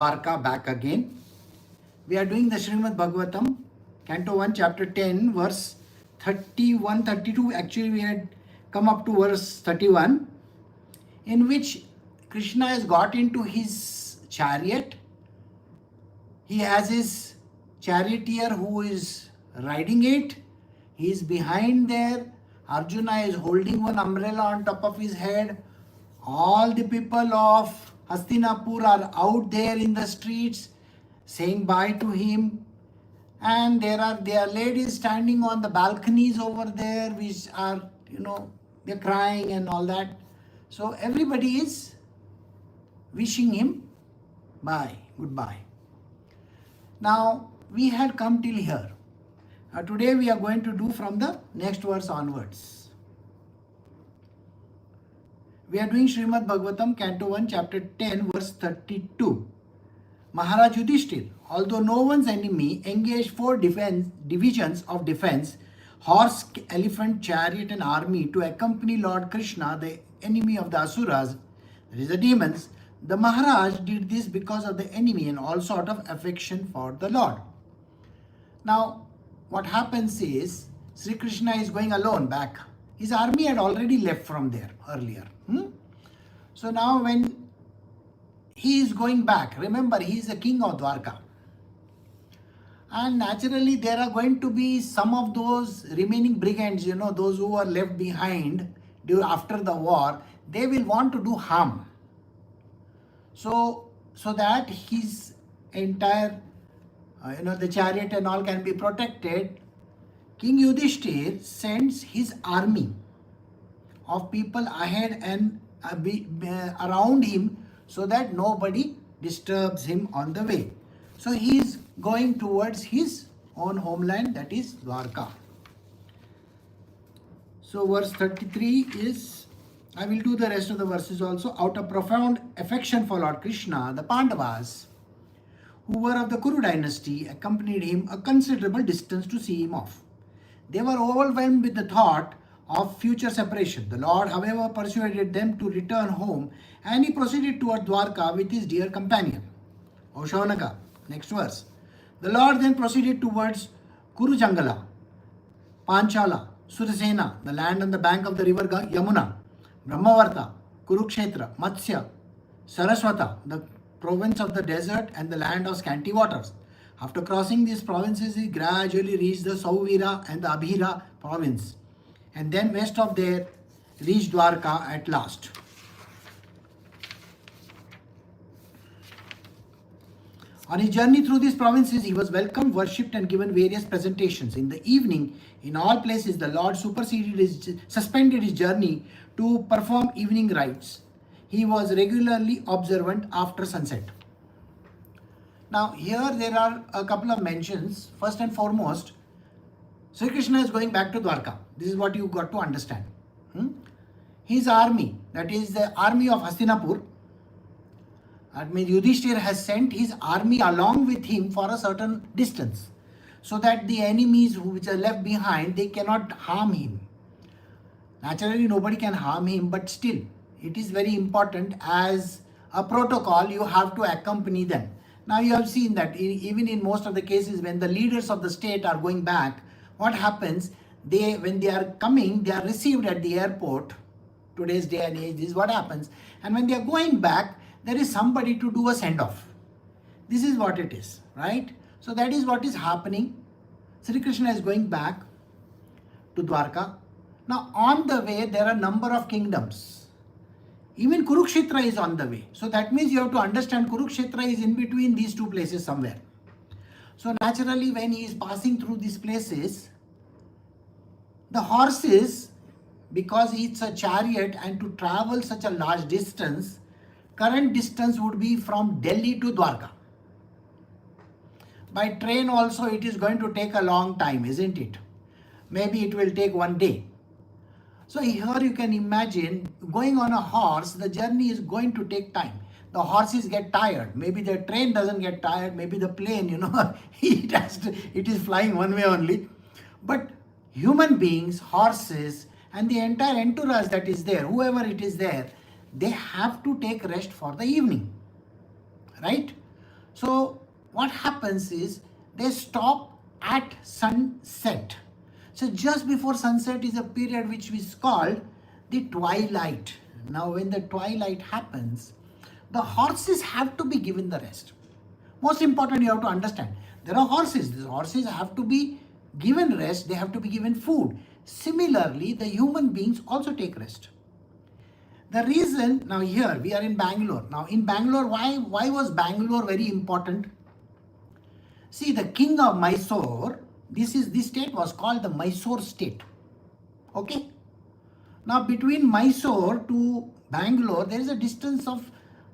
Dwarka back again. We are doing the Srimad Bhagavatam, Canto 1, Chapter 10, verse 31, 32. Actually, we had come up to verse 31, in which Krishna has got into his chariot. He has his charioteer who is riding it. He is behind there. Arjuna is holding one umbrella on top of his head. All the people of Hastinapur are out there in the streets saying bye to him. And there are ladies standing on the balconies over there, which are, they're crying and all that. So everybody is wishing him bye, goodbye. Now, we had come till here. Today we are going to do from the next verse onwards. We are doing Srimad Bhagavatam, Canto 1, Chapter 10, verse 32. Maharaj Yudhishthir, although no one's enemy, engaged 4 divisions of defense, horse, elephant, chariot and army to accompany Lord Krishna, the enemy of the Asuras, that is the demons. The Maharaj did this because of the enemy and all sort of affection for the Lord. Now, what happens is, Shri Krishna is going alone back. His army had already left from there earlier. So now when he is going back, remember he is the king of Dwarka. And naturally there are going to be some of those remaining brigands, those who are left behind after the war, they will want to do harm. So that his entire, the chariot and all can be protected, King Yudhishthir sends his army of people ahead and around him so that nobody disturbs him on the way. So he is going towards his own homeland, that is Dwarka. So verse 33 is, I will do the rest of the verses also. Out of profound affection for Lord Krishna, the Pandavas, who were of the Kuru dynasty, accompanied him a considerable distance to see him off. They were overwhelmed with the thought of future separation. The Lord, however, persuaded them to return home, and he proceeded toward Dwarka with his dear companion. O Shaunaka, next verse. The Lord then proceeded towards Kurujangala, Panchala, Surasena, the land on the bank of the river Yamuna, Brahmavarta, Kurukshetra, Matsya, Saraswata, the province of the desert and the land of scanty waters. After crossing these provinces, he gradually reached the Sauvira and the Abhira province, and then west of there reached Dwarka at last. On his journey through these provinces, he was welcomed, worshipped and given various presentations. In the evening, in all places, the Lord suspended his journey to perform evening rites. He was regularly observant after sunset. Now here there are a couple of mentions. First and foremost, Shri Krishna is going back to Dwarka. This is what you got to understand. His army, that is the army of Hastinapur, that means Yudhishthir has sent his army along with him for a certain distance, so that the enemies which are left behind, they cannot harm him. Naturally nobody can harm him, but still it is very important as a protocol, you have to accompany them. Now you have seen that even in most of the cases when the leaders of the state are going back, what happens, when they are coming, they are received at the airport. Today's day and age, this is what happens. And when they are going back, there is somebody to do a send-off. This is what it is, right? So that is what is happening. Shri Krishna is going back to Dwarka. Now on the way, there are a number of kingdoms. Even Kurukshetra is on the way. So that means you have to understand Kurukshetra is in between these two places somewhere. So naturally when he is passing through these places, the horses, because it's a chariot and to travel such a large distance, current distance would be from Delhi to Dwarka. By train also it is going to take a long time, isn't it? Maybe it will take one day. So here you can imagine going on a horse, the journey is going to take time. The horses get tired. Maybe the train doesn't get tired. Maybe the plane, it is flying one way only. But human beings, horses and the entire entourage that is there, whoever it is there, they have to take rest for the evening, right? So what happens is they stop at sunset. So just before sunset is a period which is called the twilight. Now when the twilight happens, the horses have to be given the rest. Most important, you have to understand, there are horses. These horses have to be given rest, they have to be given food. Similarly, the human beings also take rest. The reason, now here we are in Bangalore. Now in Bangalore, why was Bangalore very important? See, the king of Mysore, this state was called the Mysore state. Okay. Now between Mysore to Bangalore, there is a distance of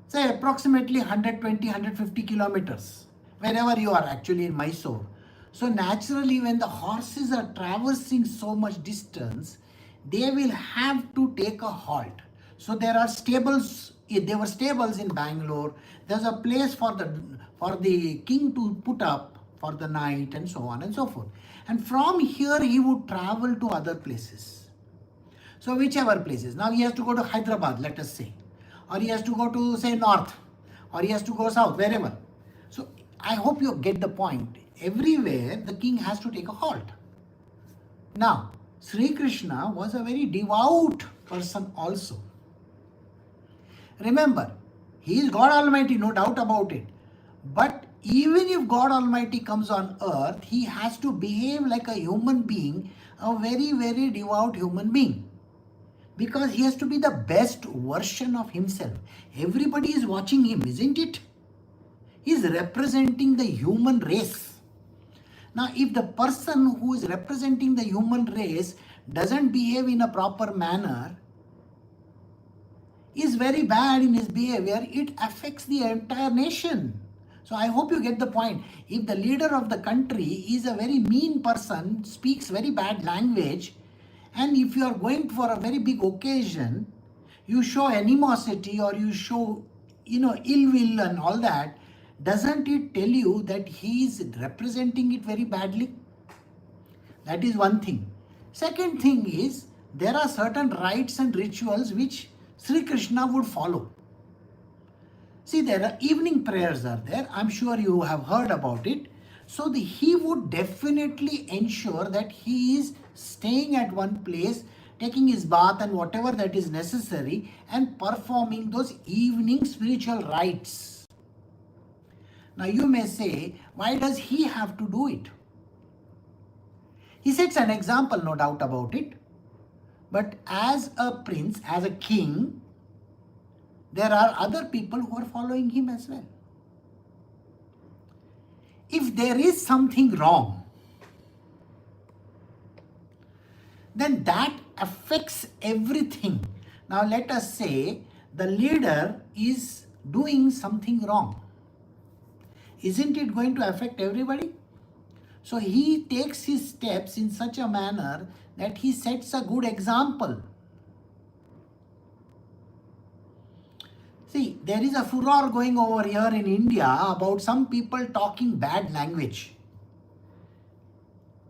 say approximately 120, 150 kilometers, wherever you are actually in Mysore. So naturally, when the horses are traversing so much distance, they will have to take a halt. So there are stables, there were stables in Bangalore. There's a place for the king to put up for the night and so on and so forth. And from here he would travel to other places. So whichever places. Now he has to go to Hyderabad, let us say. Or he has to go to say north. Or he has to go south, wherever. So I hope you get the point. Everywhere the king has to take a halt. Now, Shri Krishna was a very devout person also. Remember, he is God Almighty, no doubt about it. But even if God Almighty comes on earth, he has to behave like a human being, a very, very devout human being. Because he has to be the best version of himself. Everybody is watching him, isn't it? He is representing the human race. Now, if the person who is representing the human race doesn't behave in a proper manner, is very bad in his behavior, it affects the entire nation. So I hope you get the point. If the leader of the country is a very mean person, speaks very bad language, and if you are going for a very big occasion, you show animosity or you show, ill will and all that, doesn't it tell you that he is representing it very badly? That is one thing. Second thing is, there are certain rites and rituals which Sri Krishna would follow. See, there are evening prayers are there. I'm sure you have heard about it. So he would definitely ensure that he is staying at one place, taking his bath and whatever that is necessary, and performing those evening spiritual rites. Now you may say, why does he have to do it? He sets an example, no doubt about it. But as a prince, as a king, there are other people who are following him as well. If there is something wrong, then that affects everything. Now let us say the leader is doing something wrong. Isn't it going to affect everybody? So he takes his steps in such a manner that he sets a good example. See, there is a furor going over here in India about some people talking bad language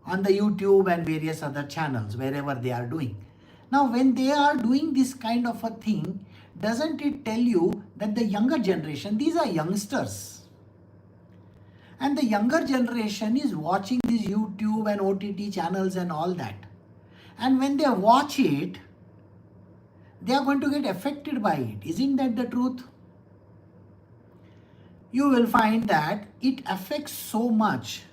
on the YouTube and various other channels, wherever they are doing. Now, when they are doing this kind of a thing, doesn't it tell you that the younger generation, these are youngsters, and the younger generation is watching these YouTube and OTT channels and all that. And when they watch it, they are going to get affected by it. Isn't that the truth? You will find that it affects so much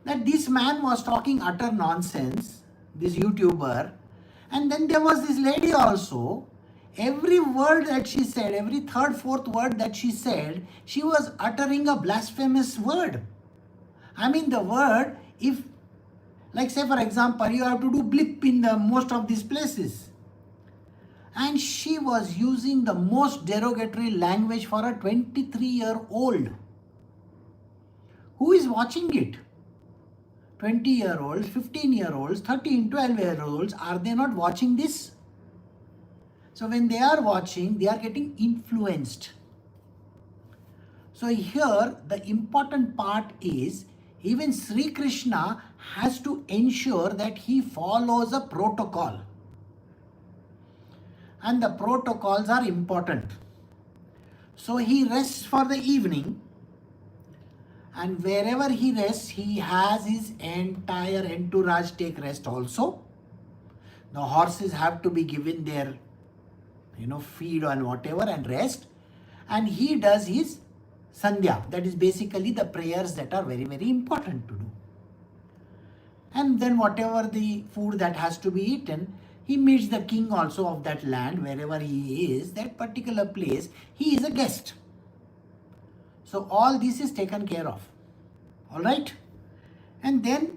that this man was talking utter nonsense, this YouTuber, and then there was this lady also. Every word that she said, every third, fourth word that she said, she was uttering a blasphemous word. I mean, the word, if, like say for example, you have to do blip in the most of these places. And she was using the most derogatory language for a 23-year-old. Who is watching it? 20-year-olds, 15-year-olds, 13, 12-year-olds, are they not watching this? So when they are watching, they are getting influenced. So here the important part is, even Sri Krishna has to ensure that he follows a protocol. And the protocols are important. So he rests for the evening, and wherever he rests, he has his entire entourage take rest also. The horses have to be given their, feed and whatever and rest. And he does his sandhya, that is basically the prayers that are very, very important to do. And then whatever the food that has to be eaten, he meets the king also of that land, wherever he is, that particular place, he is a guest. So all this is taken care of. All right? And then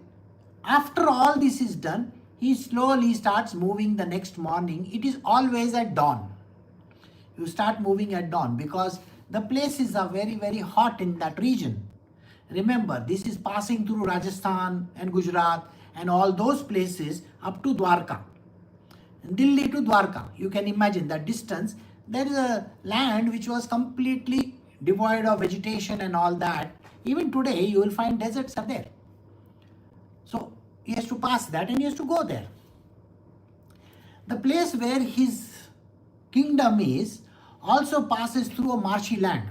after all this is done, he slowly starts moving the next morning. It is always at dawn. You start moving at dawn because the places are very, very hot in that region. Remember, this is passing through Rajasthan and Gujarat and all those places up to Dwarka. Delhi to Dwarka, you can imagine that distance. There is a land which was completely devoid of vegetation and all that. Even today, you will find deserts are there. So he has to pass that and he has to go there. The place where his kingdom is also passes through a marshy land.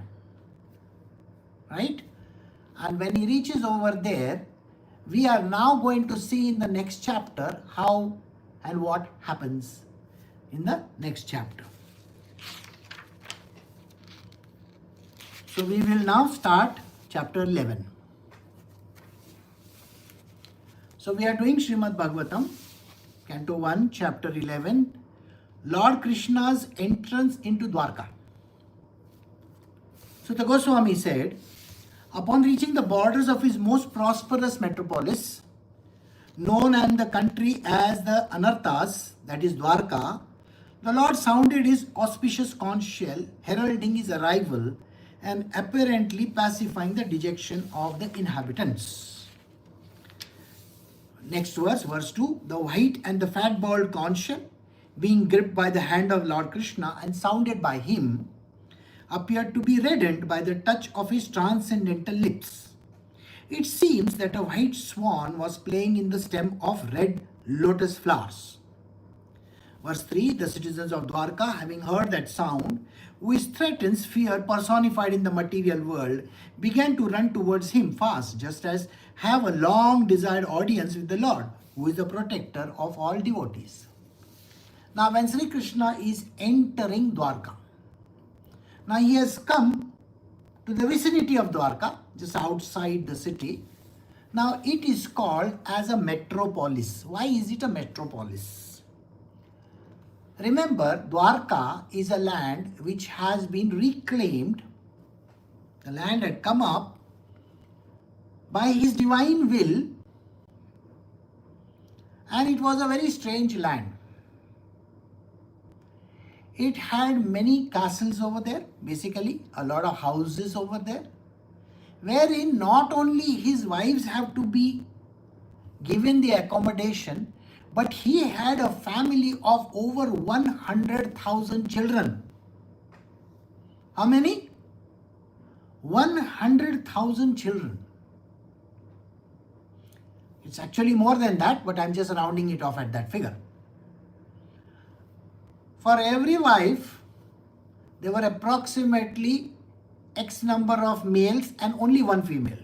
Right? And when he reaches over there, we are now going to see in the next chapter how and what happens in the next chapter. So we will now start chapter 11. So we are doing Srimad Bhagavatam, Canto 1, chapter 11, Lord Krishna's entrance into Dwarka. So the Goswami said, upon reaching the borders of his most prosperous metropolis, known in the country as the Anarthas, that is Dwarka, the Lord sounded his auspicious conch shell, heralding his arrival and apparently pacifying the dejection of the inhabitants. Next verse, verse 2, the white and the fat-balled conch shell, being gripped by the hand of Lord Krishna and sounded by him, appeared to be reddened by the touch of his transcendental lips. It seems that a white swan was playing in the stem of red lotus flowers. Verse 3, the citizens of Dwarka, having heard that sound, which threatens fear personified in the material world, began to run towards him fast, just as have a long desired audience with the Lord, who is the protector of all devotees. Now when Shri Krishna is entering Dwarka, now he has come to the vicinity of Dwarka, just outside the city. Now it is called as a metropolis. Why is it a metropolis? Remember, Dwarka is a land which has been reclaimed. The land had come up by his divine will, and it was a very strange land. It had many castles over there, basically a lot of houses over there, wherein not only his wives have to be given the accommodation, but he had a family of over 100,000 children. How many? 100,000 children. It's actually more than that, but I'm just rounding it off at that figure. For every wife, there were approximately X number of males and only one female.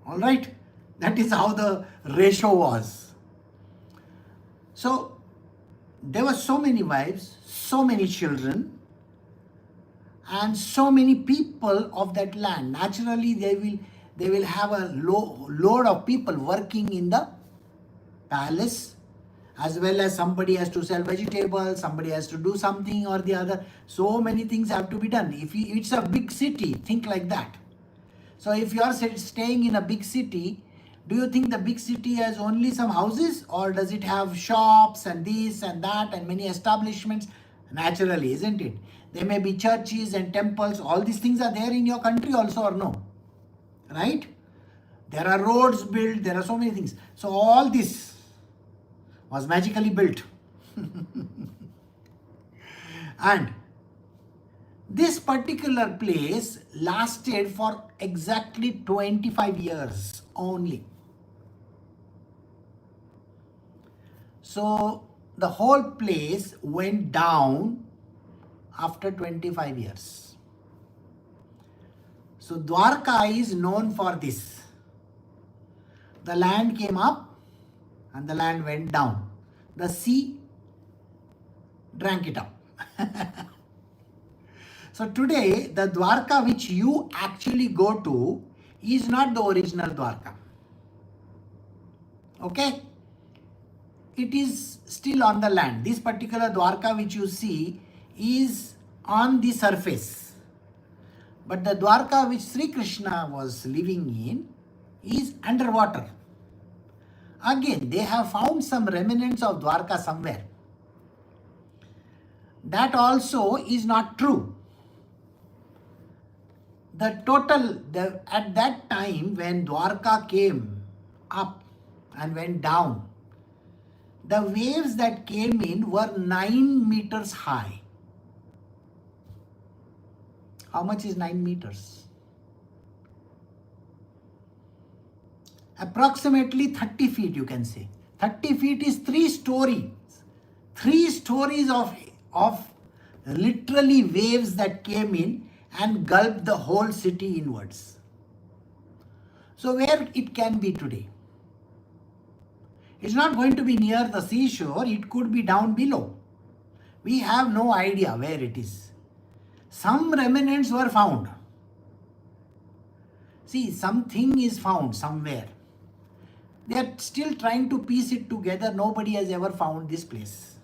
All right? That is how the ratio was. So, there were so many wives, so many children, and so many people of that land. Naturally, they will have a load of people working in the palace, as well as somebody has to sell vegetables, somebody has to do something or the other. So many things have to be done. If it's a big city, think like that. So if you are staying in a big city, do you think the big city has only some houses, or does it have shops and this and that and many establishments? Naturally, isn't it? There may be churches and temples. All these things are there in your country also, or no? Right? There are roads built. There are so many things. So all this was magically built. And this particular place lasted for exactly 25 years only. So the whole place went down after 25 years. So Dwarka is known for this. The land came up and the land went down. The sea drank it up. So today, the Dwarka which you actually go to is not the original Dwarka. Okay? It is still on the land. This particular Dwarka which you see is on the surface. But the Dwarka which Shri Krishna was living in is underwater. Again, they have found some remnants of Dwarka somewhere. That also is not true. At that time when Dwarka came up and went down, the waves that came in were 9 meters high. How much is 9 meters? Approximately 30 feet, you can say. 30 feet is 3 stories. 3 stories of literally waves that came in and gulped the whole city inwards. So where it can be today? It's not going to be near the seashore, it could be down below. We have no idea where it is. Some remnants were found. See, something is found somewhere. They are still trying to piece it together. Nobody has ever found this place.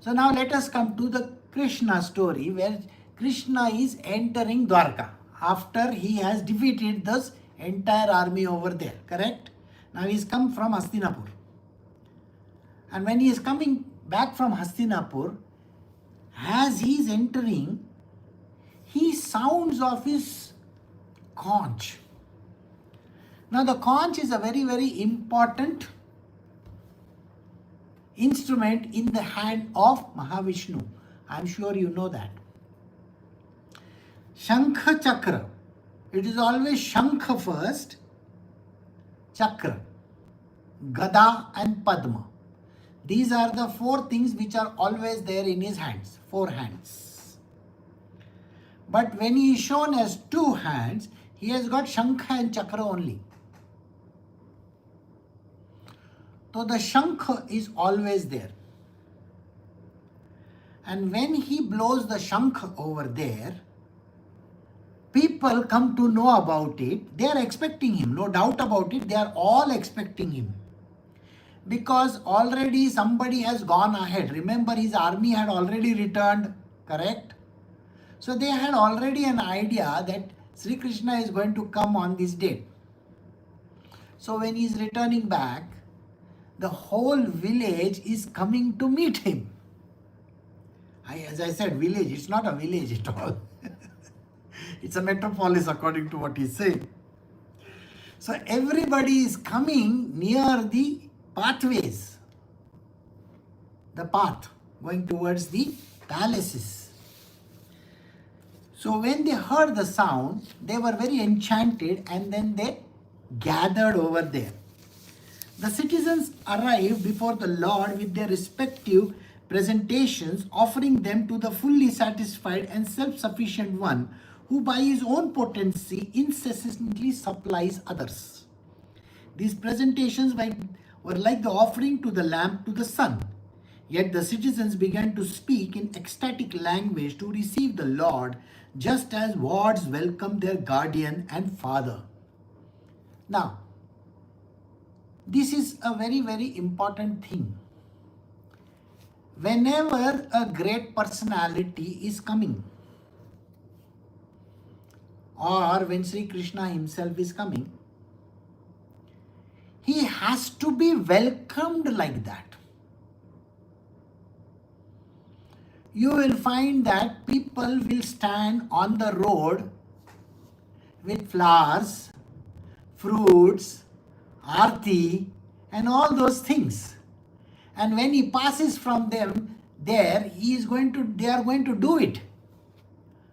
So now let us come to the Krishna story, where Krishna is entering Dwarka after he has defeated this entire army over there, correct? Now he has come from Hastinapur. And when he is coming back from Hastinapur, as he is entering, he sounds of his conch. Now the conch is a very, very important instrument in the hand of Mahavishnu. I am sure you know that. Shankha Chakra. It is always Shankha first, Chakra, Gada and Padma. These are the 4 things which are always there in his hands, 4 hands. But when he is shown as 2 hands, he has got Shankha and Chakra only. So the Shankha is always there. And when he blows the Shankha over there, people come to know about it. They are expecting him, no doubt about it. They are all expecting him. Because already somebody has gone ahead. Remember, his army had already returned, correct? So they had already an idea that Sri Krishna is going to come on this date. So when he is returning back, the whole village is coming to meet him. As I said, village, it's not a village at all. It's a metropolis according to what he's saying. So everybody is coming near the pathways, the path going towards the palaces. So when they heard the sound, they were very enchanted and then they gathered over there. The citizens arrived before the Lord with their respective presentations, offering them to the fully satisfied and self-sufficient one who by his own potency incessantly supplies others. These presentations were like the offering to the lamp to the sun. Yet the citizens began to speak in ecstatic language to receive the Lord, just as wards welcome their guardian and father. Now, this is a very, very important thing. Whenever a great personality is coming, or when Sri Krishna himself is coming, he has to be welcomed like that. You will find that people will stand on the road with flowers, fruits, arti, and all those things. And when he passes from them there, they are going to do it.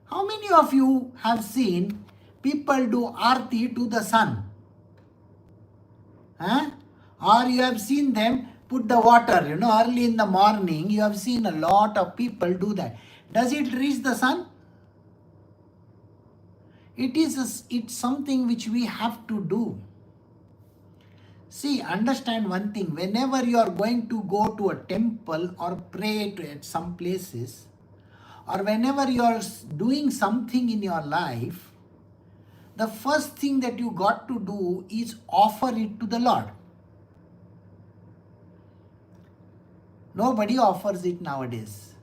How many of you have seen people do arti to the sun? Or you have seen them put the water, early in the morning, you have seen a lot of people do that. Does it reach the sun? It's something which we have to do. See, understand one thing. Whenever you are going to go to a temple or pray at some places, or whenever you are doing something in your life, the first thing that you got to do is offer it to the Lord. Nobody offers it nowadays,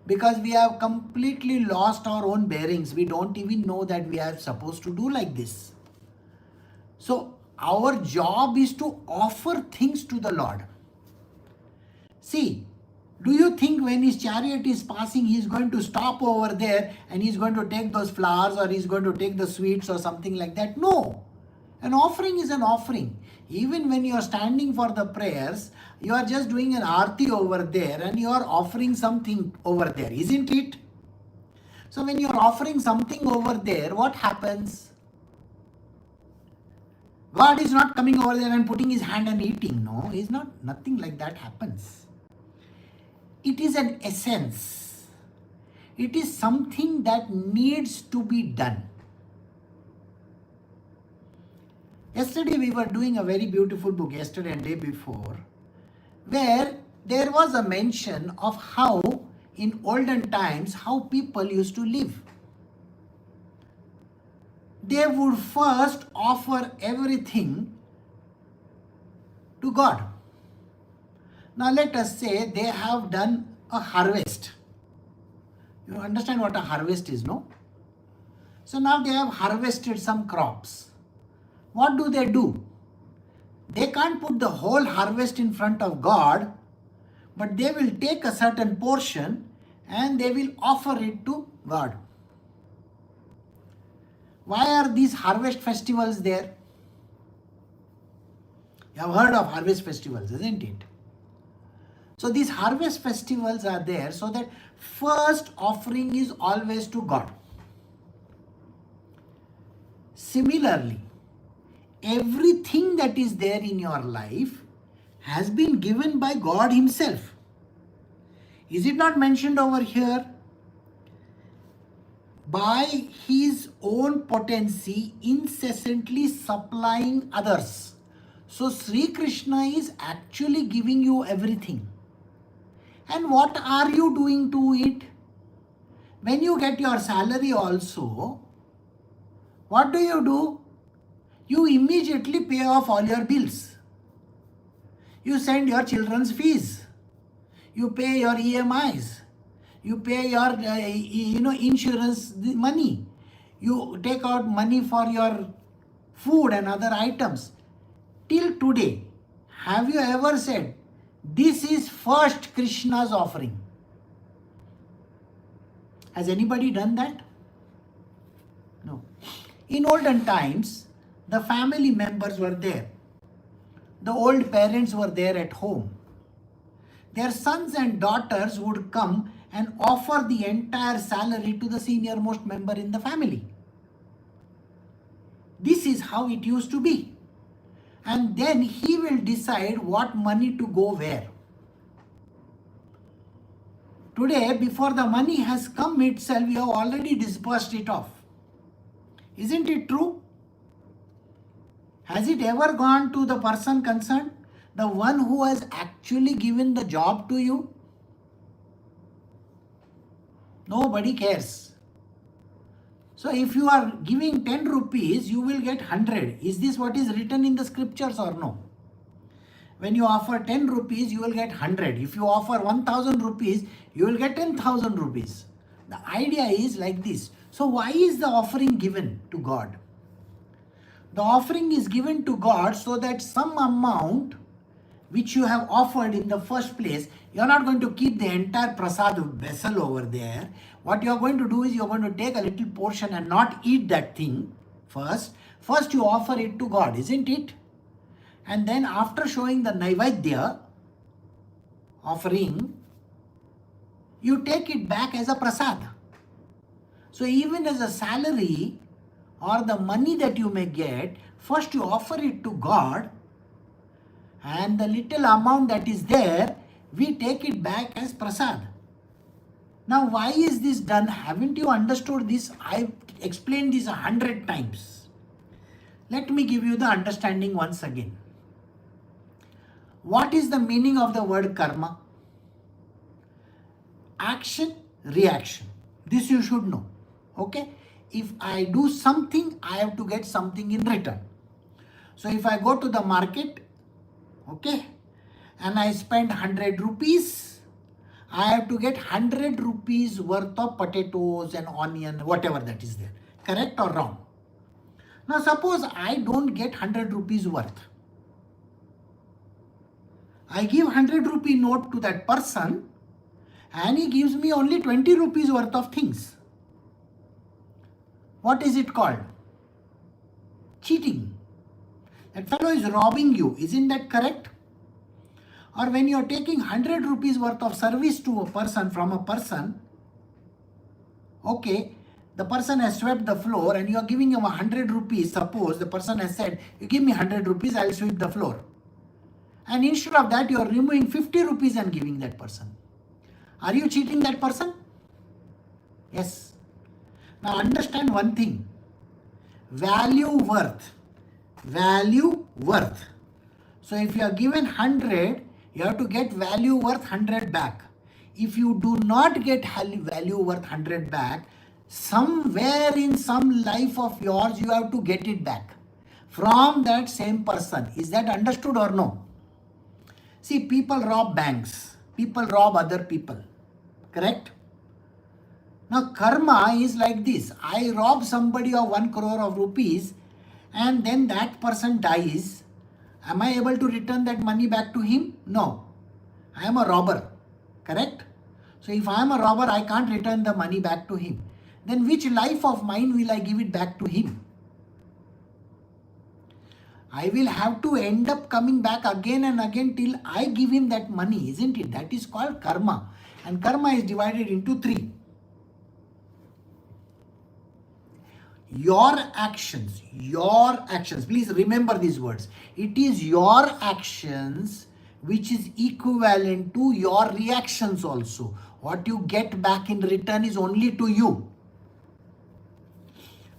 because we have completely lost our own bearings. We don't even know that we are supposed to do like this. So our job is to offer things to the Lord. See, do you think when his chariot is passing, he is going to stop over there and he is going to take those flowers, or he is going to take the sweets or something like that? No. An offering is an offering. Even when you are standing for the prayers, you are just doing an arti over there and you are offering something over there, isn't it? So when you are offering something over there, what happens? God is not coming over there and putting his hand and eating. No, he's not. Nothing like that happens. It is an essence. It is something that needs to be done. Yesterday we were doing a very beautiful book, yesterday and day before, where there was a mention of how in olden times, how people used to live. They would first offer everything to God. Now let us say they have done a harvest. You understand what a harvest is, no? So now they have harvested some crops. What do? They can't put the whole harvest in front of God, but they will take a certain portion and they will offer it to God. Why are these harvest festivals there? You have heard of harvest festivals, isn't it? So these harvest festivals are there so that first offering is always to God. Similarly, everything that is there in your life has been given by God himself. Is it not mentioned over here? By his own potency, incessantly supplying others. So Shri Krishna is actually giving you everything. And what are you doing to it? When you get your salary also, what do? You immediately pay off all your bills. You send your children's fees. You pay your EMIs. You pay your insurance money. You take out money for your food and other items. Till today, have you ever said, this is first Krishna's offering? Has anybody done that? No. In olden times, the family members were there. The old parents were there at home. Their sons and daughters would come and offer the entire salary to the senior most member in the family. This is how it used to be. And then he will decide what money to go where. Today, before the money has come itself, you have already disbursed it off. Isn't it true? Has it ever gone to the person concerned? The one who has actually given the job to you? Nobody cares. So if you are giving 10 rupees, you will get 100. Is this what is written in the scriptures or no? When you offer 10 rupees, you will get 100. If you offer 1000 rupees, you will get 10,000 rupees. The idea is like this. So why is the offering given to God? The offering is given to God so that some amount which you have offered in the first place, you are not going to keep the entire prasad vessel over there. What you are going to do is you are going to take a little portion and not eat that thing first. First you offer it to God, isn't it? And then after showing the Naivedya offering, you take it back as a prasad. So even as a salary or the money that you may get, first you offer it to God, and the little amount that is there, we take it back as prasad. Now, why is this done? Haven't you understood this? I've explained this 100 times. Let me give you the understanding once again. What is the meaning of the word karma? Action, reaction. This you should know. Okay? If I do something, I have to get something in return. So if I go to the market, okay, and I spend 100 rupees, I have to get 100 rupees worth of potatoes and onion, whatever that is there. Correct or wrong? Now suppose I don't get 100 rupees worth. I give 100 rupee note to that person and he gives me only 20 rupees worth of things. What is it called? Cheating. That fellow is robbing you. Isn't that correct? Or when you are taking 100 rupees worth of service to a person from a person, okay, the person has swept the floor and you are giving him 100 rupees. Suppose the person has said, you give me 100 rupees, I will sweep the floor. And instead of that, you are removing 50 rupees and giving that person. Are you cheating that person? Yes. Now understand one thing. Value, worth. Value, worth. So if you are given 100, you have to get value worth 100 back. If you do not get value worth 100 back, somewhere in some life of yours, you have to get it back from that same person. Is that understood or no? See, people rob banks. People rob other people. Correct? Now, karma is like this. I rob somebody of 1 crore of rupees and then that person dies. Am I able to return that money back to him? No. I am a robber. Correct? So, if I am a robber, I can't return the money back to him. Then which life of mine will I give it back to him? I will have to end up coming back again and again till I give him that money, isn't it? That is called karma. And karma is divided into 3. Your actions, please remember these words. It is your actions which is equivalent to your reactions also. What you get back in return is only to you.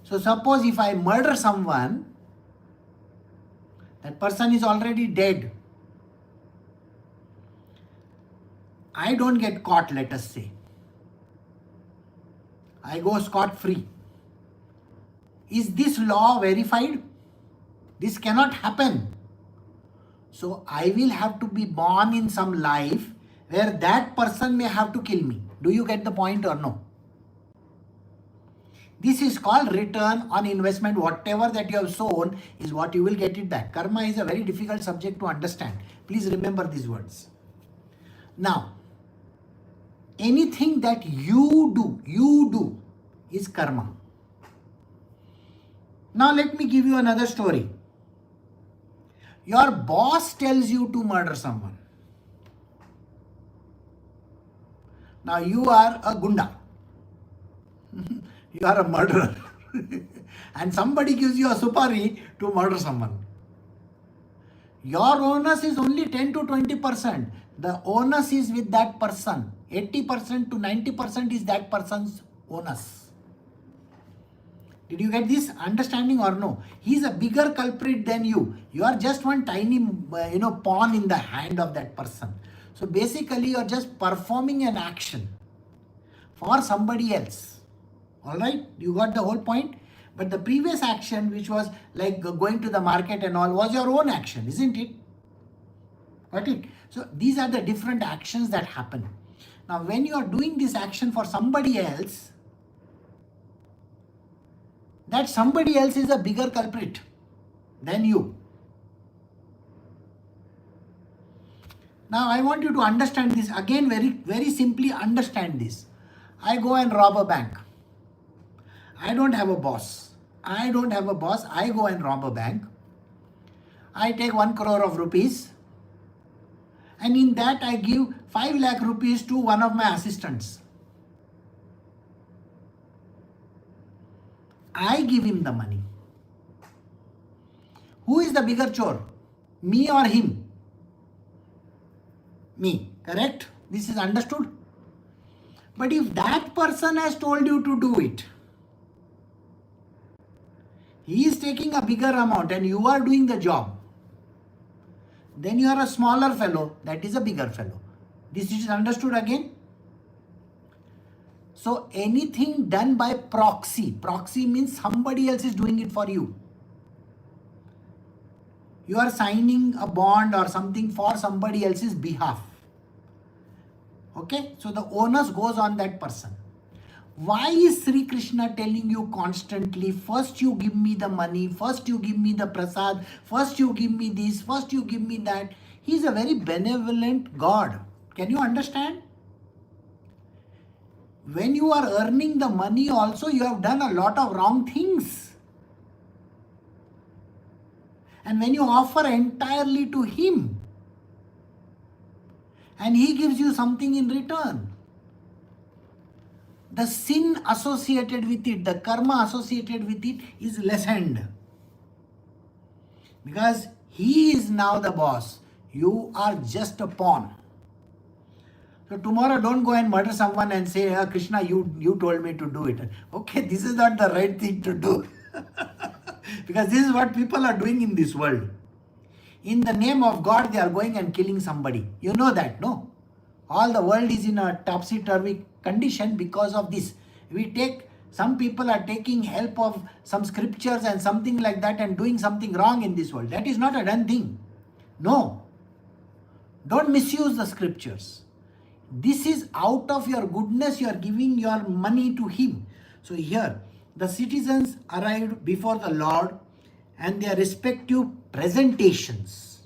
So suppose if I murder someone, that person is already dead. I don't get caught, let us say. I go scot-free. Is this law verified? This cannot happen. So I will have to be born in some life where that person may have to kill me. Do you get the point or no? This is called return on investment. Whatever that you have sown is what you will get it back. Karma is a very difficult subject to understand. Please remember these words. Now, anything that you do is karma. Now let me give you another story. Your boss tells you to murder someone. Now you are a gunda. You are a murderer. And somebody gives you a supari to murder someone. Your onus is only 10 to 20%. The onus is with that person. 80% to 90% is that person's onus. Did you get this understanding or no? He is a bigger culprit than you. You are just one tiny, pawn in the hand of that person. So basically, you are just performing an action for somebody else. All right? You got the whole point? But the previous action, which was like going to the market and all, was your own action, isn't it? Got it? So these are the different actions that happen. Now, when you are doing this action for somebody else, that somebody else is a bigger culprit than you. Now, I want you to understand this again, very, very simply understand this. I go and rob a bank. I don't have a boss. I go and rob a bank. I take 1 crore of rupees. And in that, I give 5 lakh rupees to one of my assistants. I give him the money. Who is the bigger chore? Me or him? Me. Correct? This is understood? But if that person has told you to do it, he is taking a bigger amount and you are doing the job, then you are a smaller fellow, that is a bigger fellow. This is understood again? So anything done by proxy means somebody else is doing it for you. You are signing a bond or something for somebody else's behalf. Okay, so the onus goes on that person. Why is Sri Krishna telling you constantly, first you give me the money, first you give me the prasad, first you give me this, first you give me that? He is a very benevolent God. Can you understand? When you are earning the money also, you have done a lot of wrong things. And when you offer entirely to him, and he gives you something in return, the sin associated with it, the karma associated with it is lessened. Because he is now the boss. You are just a pawn. So tomorrow don't go and murder someone and say, Krishna, you told me to do it. Okay, this is not the right thing to do. Because this is what people are doing in this world. In the name of God, they are going and killing somebody. You know that, no? All the world is in a topsy-turvy condition because of this. Some people are taking help of some scriptures and something like that and doing something wrong in this world. That is not a done thing. No. Don't misuse the scriptures. This is out of your goodness, you are giving your money to him. So here, the citizens arrived before the Lord and their respective presentations,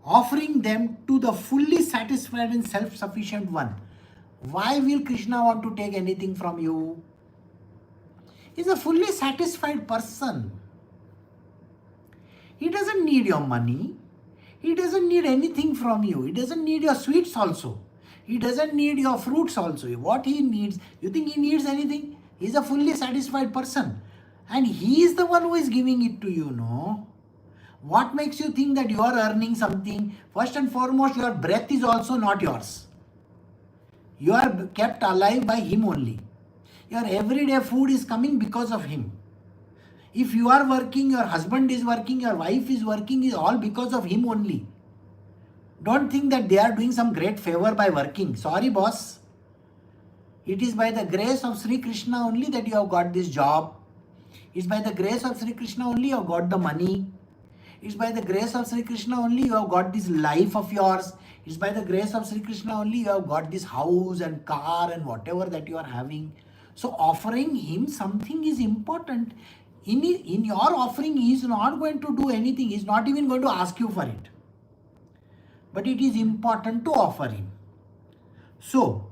offering them to the fully satisfied and self-sufficient one. Why will Krishna want to take anything from you? He's a fully satisfied person. He doesn't need your money. He doesn't need anything from you. He doesn't need your sweets also. He doesn't need your fruits also. What he needs, you think he needs anything? He's a fully satisfied person. And he is the one who is giving it to you, no? What makes you think that you are earning something? First and foremost, your breath is also not yours. You are kept alive by him only. Your everyday food is coming because of him. If you are working, your husband is working, your wife is working, is all because of him only. Don't think that they are doing some great favor by working. Sorry, boss. It is by the grace of Shri Krishna only that you have got this job. It's by the grace of Shri Krishna only you have got the money. It's by the grace of Shri Krishna only you have got this life of yours. It's by the grace of Shri Krishna only you have got this house and car and whatever that you are having. So offering him something is important. In your offering, he is not going to do anything. He is not even going to ask you for it. But it is important to offer him. So,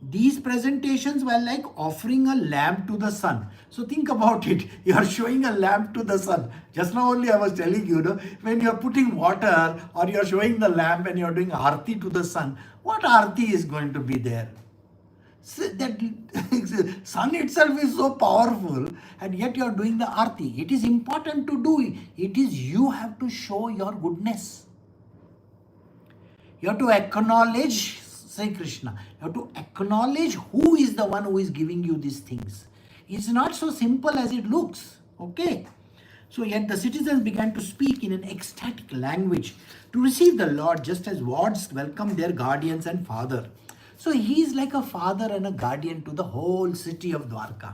these presentations were like offering a lamp to the sun. So think about it. You are showing a lamp to the sun. Just now only I was telling you, when you are putting water or you are showing the lamp and you are doing arti to the sun, what arti is going to be there? So that sun itself is so powerful and yet you are doing the arti. It is important to do it. It is you have to show your goodness. You have to acknowledge Sri Krishna. You have to acknowledge who is the one who is giving you these things. It's not so simple as it looks. Okay. So yet the citizens began to speak in an ecstatic language to receive the Lord just as wards welcome their guardians and father. So he is like a father and a guardian to the whole city of Dwarka.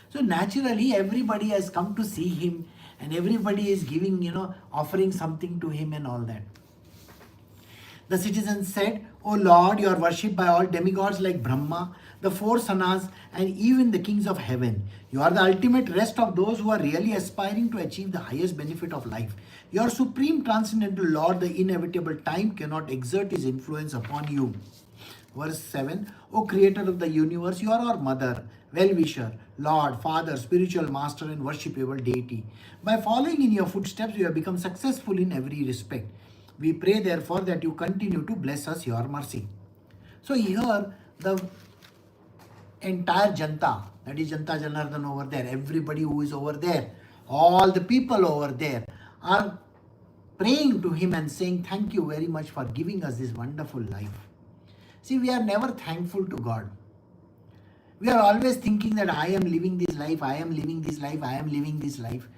So naturally everybody has come to see him and everybody is giving, offering something to him and all that. The citizens said, O Lord, you are worshipped by all demigods like Brahma, the four sanas, and even the kings of heaven. You are the ultimate rest of those who are really aspiring to achieve the highest benefit of life. Your supreme transcendental Lord, the inevitable time cannot exert his influence upon you. Verse 7, O creator of the universe, you are our mother, well-wisher, Lord, Father, spiritual master and worshipable deity. By following in your footsteps, you have become successful in every respect. We pray therefore that you continue to bless us your mercy. So here the entire Janta, that is Janta Janardhan over there, everybody who is over there, all the people over there are praying to him and saying, thank you very much for giving us this wonderful life. See, we are never thankful to God. We are always thinking that I am living this life, I am living this life, I am living this life.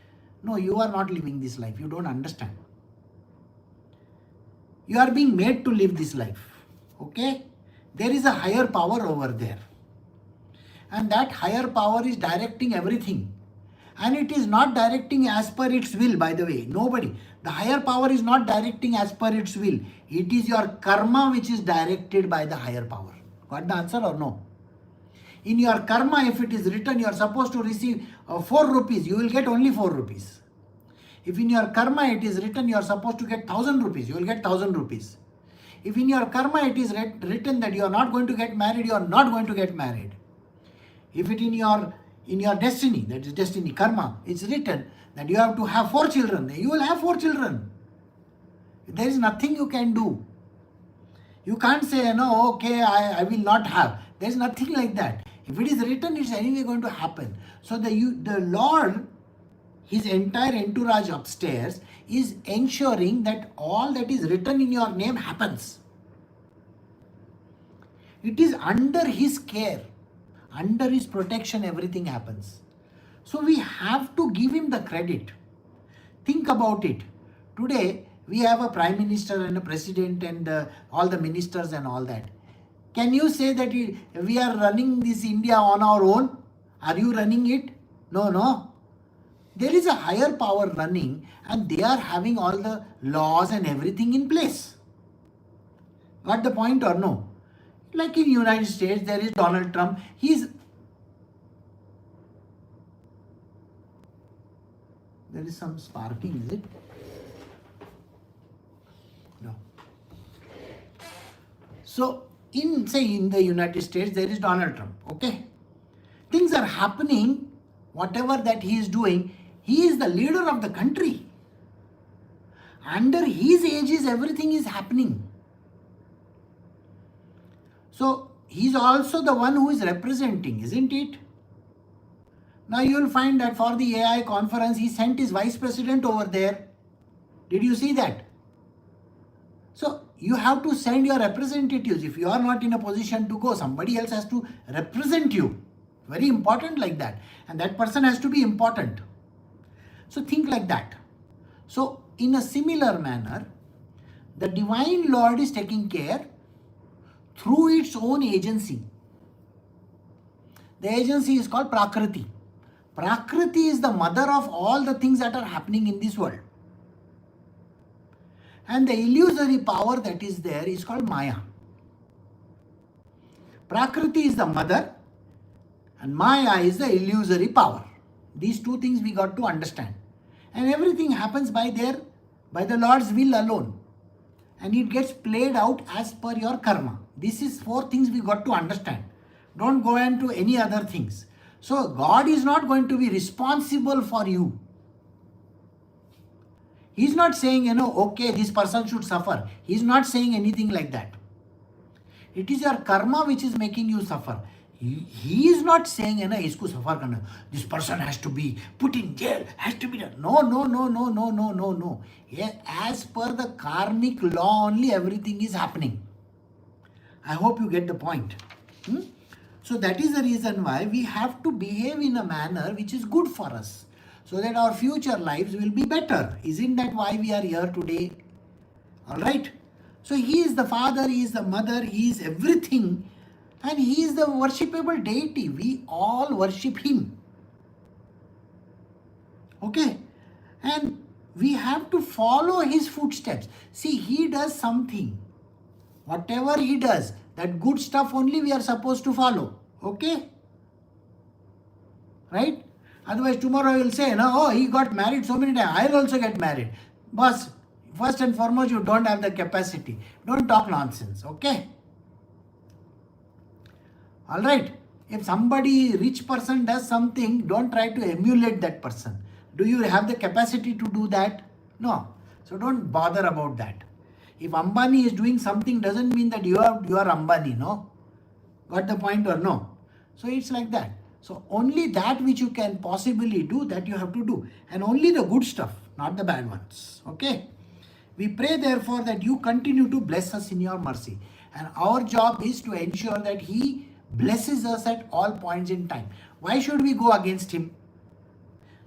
No, you are not living this life. You don't understand. You are being made to live this life. Okay? There is a higher power over there. And that higher power is directing everything. And it is not directing as per its will, by the way. Nobody. The higher power is not directing as per its will. It is your karma which is directed by the higher power. Got the answer or no? In your karma, if it is written you are supposed to receive 4 rupees, you will get only 4 rupees. If in your karma it is written you are supposed to get 1000 rupees, you will get 1000 rupees. If in your karma it is written that you are not going to get married, you are not going to get married. If it in your destiny, that is destiny, karma, it's written that you have to have 4 children, then you will have 4 children. There is nothing you can do. You can't say, no, okay, I will not have. There is nothing like that. If it is written, it's anyway going to happen. So the Lord, his entire entourage upstairs, is ensuring that all that is written in your name happens. It is under his care, under his protection, everything happens. So we have to give him the credit. Think about it. Today, we have a prime minister and a president and all the ministers and all that. Can you say that we are running this India on our own? Are you running it? No. There is a higher power running and they are having all the laws and everything in place. Got the point or no? Like in United States, there is Donald Trump. There is some sparking, is it? No. So, in the United States, there is Donald Trump, okay? Things are happening, whatever that he is doing, he is the leader of the country. Under his aegis, everything is happening. So, he is also the one who is representing, isn't it? Now, you will find that for the AI conference, he sent his vice president over there. Did you see that? So, you have to send your representatives. If you are not in a position to go, somebody else has to represent you. Very important like that. And that person has to be important. So, think like that. So, in a similar manner, the Divine Lord is taking care through its own agency. The agency is called Prakriti. Prakriti is the mother of all the things that are happening in this world. And the illusory power that is there is called Maya. Prakriti is the mother and Maya is the illusory power. These two things we got to understand. And everything happens by the Lord's will alone. And it gets played out as per your karma. This is 4 things we got to understand. Don't go into any other things. So God is not going to be responsible for you. He's not saying, okay, this person should suffer. He's not saying anything like that. It is your karma which is making you suffer. He is not saying, isko suffer karna. This person has to be put in jail, has to be done. No. Yeah, as per the karmic law only, everything is happening. I hope you get the point. So that is the reason why we have to behave in a manner which is good for us, so that our future lives will be better. Isn't that why we are here today? Alright? So he is the father, he is the mother, he is everything, and he is the worshipable deity. We all worship him. Okay? And we have to follow his footsteps. See, he does something. Whatever he does, that good stuff only we are supposed to follow. Okay? Right? Otherwise, tomorrow I will say, he got married so many times. I will also get married. Boss, first and foremost, you don't have the capacity. Don't talk nonsense. Okay? Alright? If somebody, rich person does something, don't try to emulate that person. Do you have the capacity to do that? No. So don't bother about that. If Ambani is doing something, doesn't mean that you are Ambani, no? Got the point or no? So it's like that. So only that which you can possibly do, that you have to do. And only the good stuff, not the bad ones. Okay? We pray therefore that you continue to bless us in your mercy. And our job is to ensure that he blesses us at all points in time. Why should we go against him?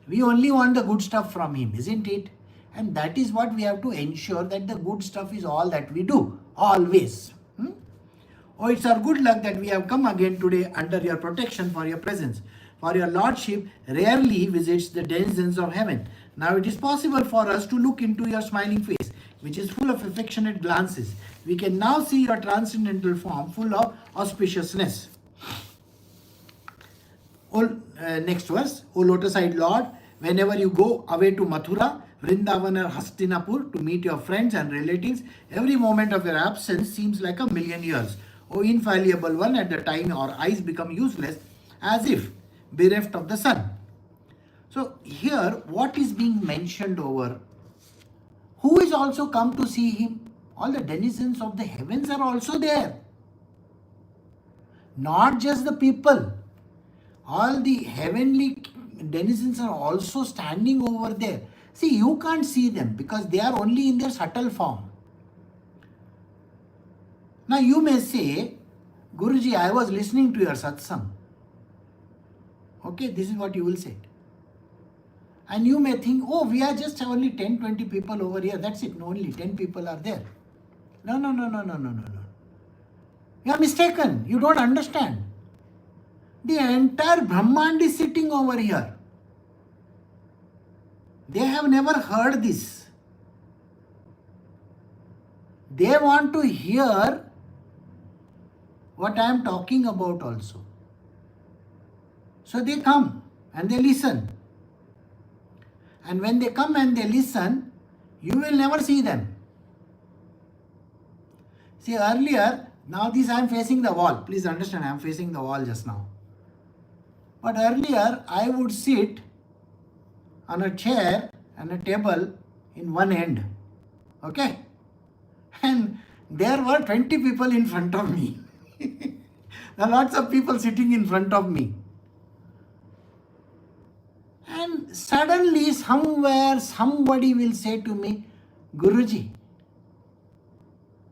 We only want the good stuff from him, isn't it? And that is what we have to ensure, that the good stuff is all that we do, always. Oh, it's our good luck that we have come again today under your protection for your presence. For your lordship rarely visits the denizens of heaven. Now it is possible for us to look into your smiling face, which is full of affectionate glances. We can now see your transcendental form full of auspiciousness. Next verse. O lotus-eyed Lord, whenever you go away to Mathura, Vrindavan or Hastinapur to meet your friends and relatives, every moment of your absence seems like a million years. O infallible one, at the time our eyes become useless, as if bereft of the sun. So here, what is being mentioned over? Who is also come to see him? All the denizens of the heavens are also there. Not just the people. All the heavenly denizens are also standing over there. See, you can't see them because they are only in their subtle form. Now you may say, Guruji, I was listening to your satsang. Okay, this is what you will say. And you may think, oh, we are just only 10-20 people over here. That's it. No, only 10 people are there. No. You are mistaken. You don't understand. The entire Brahmand is sitting over here. They have never heard this. They want to hear what I am talking about also. So they come and they listen. And when they come and they listen, you will never see them. See, earlier, now this I am facing the wall. Please understand, I am facing the wall just now. But earlier, I would sit on a chair and a table in one end. Okay? And there were 20 people in front of me. There are lots of people sitting in front of me. And suddenly, somewhere, somebody will say to me, Guruji,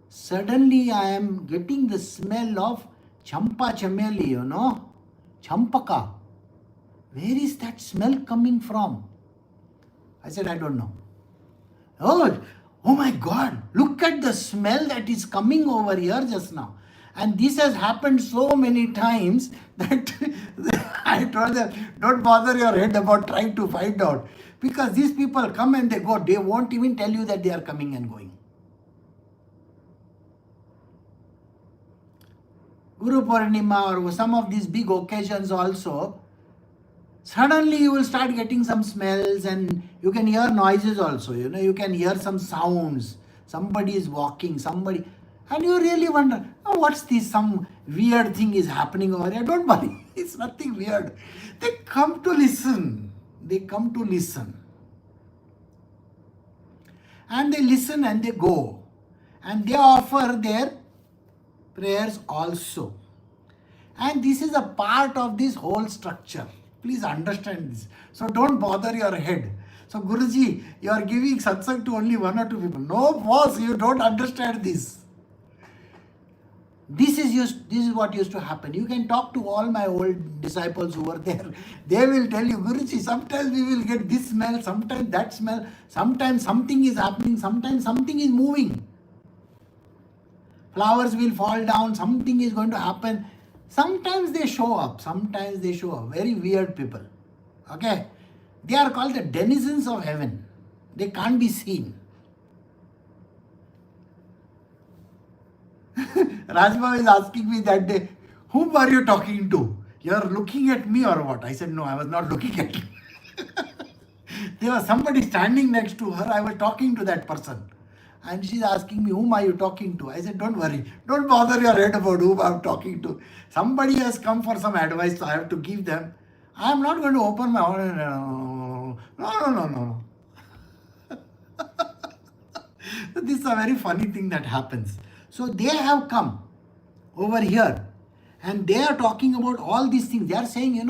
suddenly I am getting the smell of champa chameli, champaka. Where is that smell coming from? I said, I don't know. Oh my God, look at the smell that is coming over here just now. And this has happened so many times that I told them, don't bother your head about trying to find out. Because these people come and they go. They won't even tell you that they are coming and going. Guru Purnima or some of these big occasions also, suddenly you will start getting some smells and you can hear noises also. You can hear some sounds. Somebody is walking, somebody. And you really wonder, oh, what's this? Some weird thing is happening over here. Don't worry. It's nothing weird. They come to listen. They come to listen. And they listen and they go. And they offer their prayers also. And this is a part of this whole structure. Please understand this. So don't bother your head. So Guruji, you are giving satsang to only one or two people. No, boss, you don't understand this. This is what used to happen. You can talk to all my old disciples who were there. They will tell you, Guruji, sometimes we will get this smell, sometimes that smell, sometimes something is happening, sometimes something is moving. Flowers will fall down, something is going to happen. Sometimes they show up, sometimes they show up. Very weird people. Okay? They are called the denizens of heaven. They can't be seen. Rajma is asking me that day, whom are you talking to? You are looking at me or what? I said, no, I was not looking at you. There was somebody standing next to her. I was talking to that person. And she's asking me, whom are you talking to? I said, don't worry. Don't bother your head about whom I'm talking to. Somebody has come for some advice, so I have to give them. I'm not going to open my own. No. This is a very funny thing that happens. So they have come over here and they are talking about all these things. They are saying,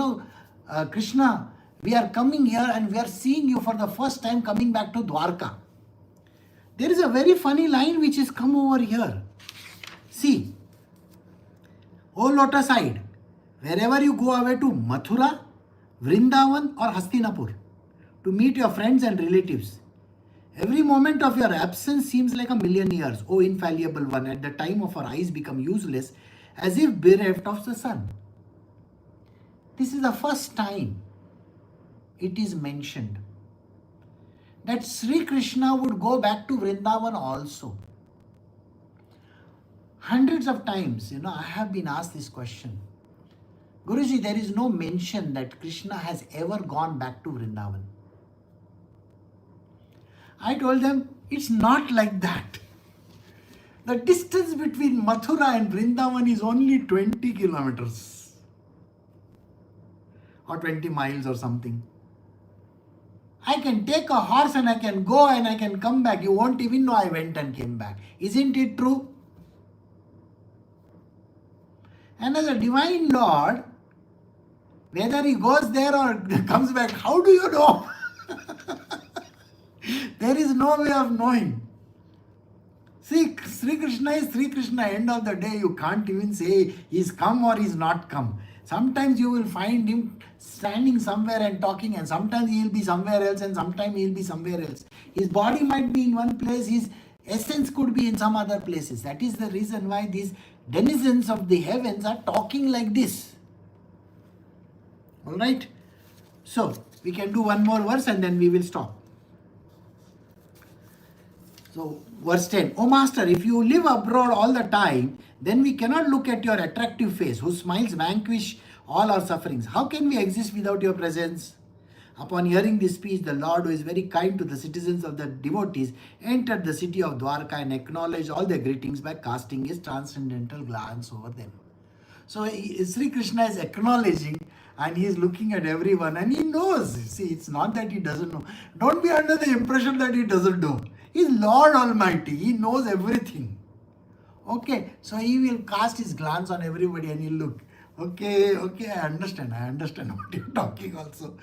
Krishna, we are coming here and we are seeing you for the first time coming back to Dwarka. There is a very funny line which has come over here. See, O lotus-eyed, Wherever you go away to Mathura, Vrindavan or Hastinapur to meet your friends and relatives, every moment of your absence seems like a million years, O infallible one. At the time of our eyes become useless, as if bereft of the sun. This is the first time it is mentioned that Shri Krishna would go back to Vrindavan also. Hundreds of times, I have been asked this question. Guruji, there is no mention that Krishna has ever gone back to Vrindavan. I told them, it's not like that. The distance between Mathura and Vrindavan is only 20 kilometers. Or 20 miles or something. I can take a horse and I can go and I can come back. You won't even know I went and came back. Isn't it true? And as a divine Lord, whether he goes there or comes back, how do you know? There is no way of knowing. See, Sri Krishna is Sri Krishna. End of the day, you can't even say he's come or he's not come. Sometimes you will find him standing somewhere and talking, and sometimes he'll be somewhere else, and sometimes he'll be somewhere else. His body might be in one place, his essence could be in some other places. That is the reason why these denizens of the heavens are talking like this. Alright? So, we can do one more verse and then we will stop. So, verse 10. O Master, if you live abroad all the time, then we cannot look at your attractive face, whose smiles vanquish all our sufferings. How can we exist without your presence? Upon hearing this speech, the Lord, who is very kind to the citizens of the devotees, entered the city of Dwarka and acknowledged all their greetings by casting his transcendental glance over them. So, Sri Krishna is acknowledging and he is looking at everyone and he knows. See, it's not that he doesn't know. Don't be under the impression that he doesn't know. He is Lord Almighty. He knows everything. Okay, so he will cast his glance on everybody and he'll look. Okay, I understand what you're talking also.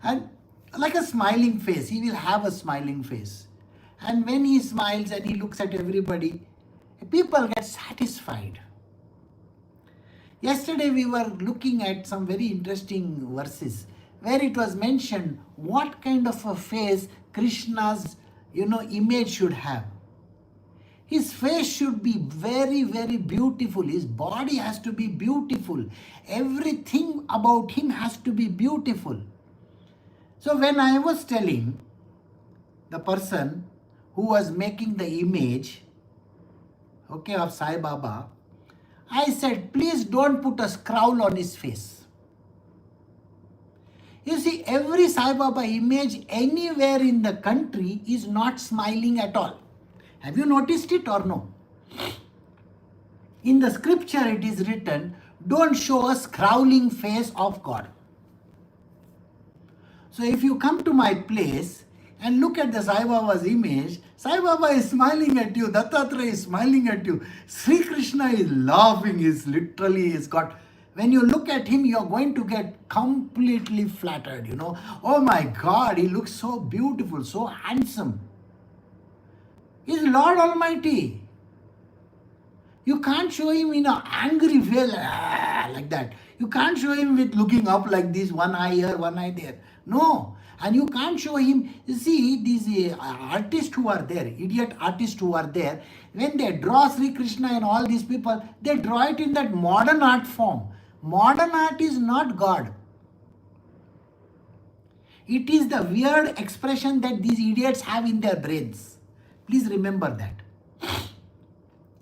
And like a smiling face, he will have a smiling face. And when he smiles and he looks at everybody, people get satisfied. Yesterday we were looking at some very interesting verses where it was mentioned what kind of a face Krishna's image should have. His face should be very, very beautiful. His body has to be beautiful. Everything about him has to be beautiful. So when I was telling the person who was making the image, of Sai Baba, I said, please don't put a scowl on his face. You see, every Sai Baba image anywhere in the country is not smiling at all. Have you noticed it or no? In the scripture it is written, don't show a scowling face of God. So if you come to my place and look at the Sai Baba's image, Sai Baba is smiling at you, Dattatreya is smiling at you, Sri Krishna is laughing, he's got... When you look at him, you are going to get completely flattered, Oh my God, he looks so beautiful, so handsome. He's Lord Almighty. You can't show him in an angry way like that. You can't show him with looking up like this, one eye here, one eye there. No. And you can't show him, you see, these artists who are there, idiot artists who are there, when they draw Sri Krishna and all these people, they draw it in that modern art form. Modern art is not God. It is the weird expression that these idiots have in their brains. Please remember that.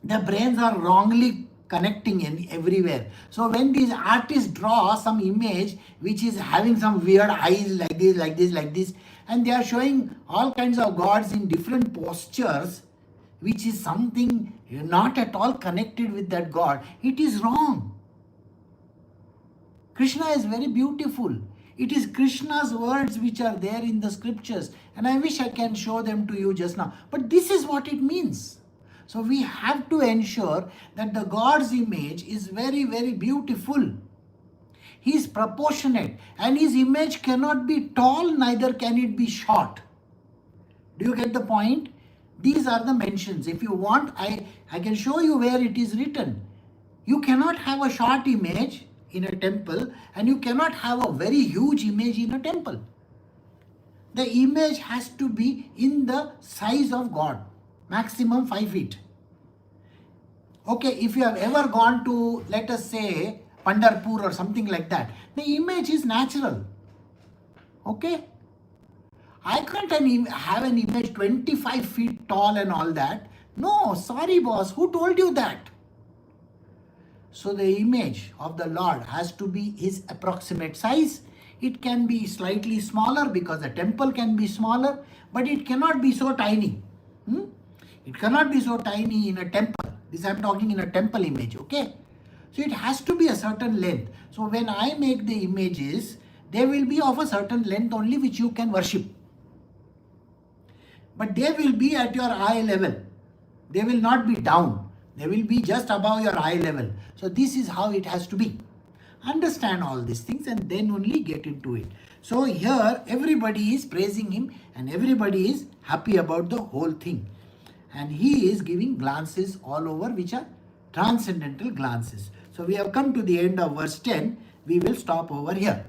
The brains are wrongly connecting everywhere. So when these artists draw some image which is having some weird eyes like this, and they are showing all kinds of gods in different postures, which is something not at all connected with that God, it is wrong. Krishna is very beautiful. It is Krishna's words which are there in the scriptures. And I wish I can show them to you just now. But this is what it means. So we have to ensure that the God's image is very, very beautiful. He is proportionate. And his image cannot be tall, neither can it be short. Do you get the point? These are the mentions. If you want, I can show you where it is written. You cannot have a short image in a temple, and you cannot have a very huge image in a temple. The image has to be in the size of God, maximum 5 feet. Okay, if you have ever gone to, let us say, Pandharpur or something like that, the image is natural. Okay? I can't have an image 25 feet tall and all that. No, sorry boss, who told you that? So the image of the Lord has to be his approximate size. It can be slightly smaller because the temple can be smaller, but it cannot be so tiny. It cannot be so tiny in a temple. This I am talking in a temple image, okay? So it has to be a certain length. So when I make the images, they will be of a certain length only which you can worship. But they will be at your eye level. They will not be down. They will be just above your eye level. So this is how it has to be. Understand all these things and then only get into it. So here everybody is praising him and everybody is happy about the whole thing. And he is giving glances all over which are transcendental glances. So we have come to the end of verse 10. We will stop over here.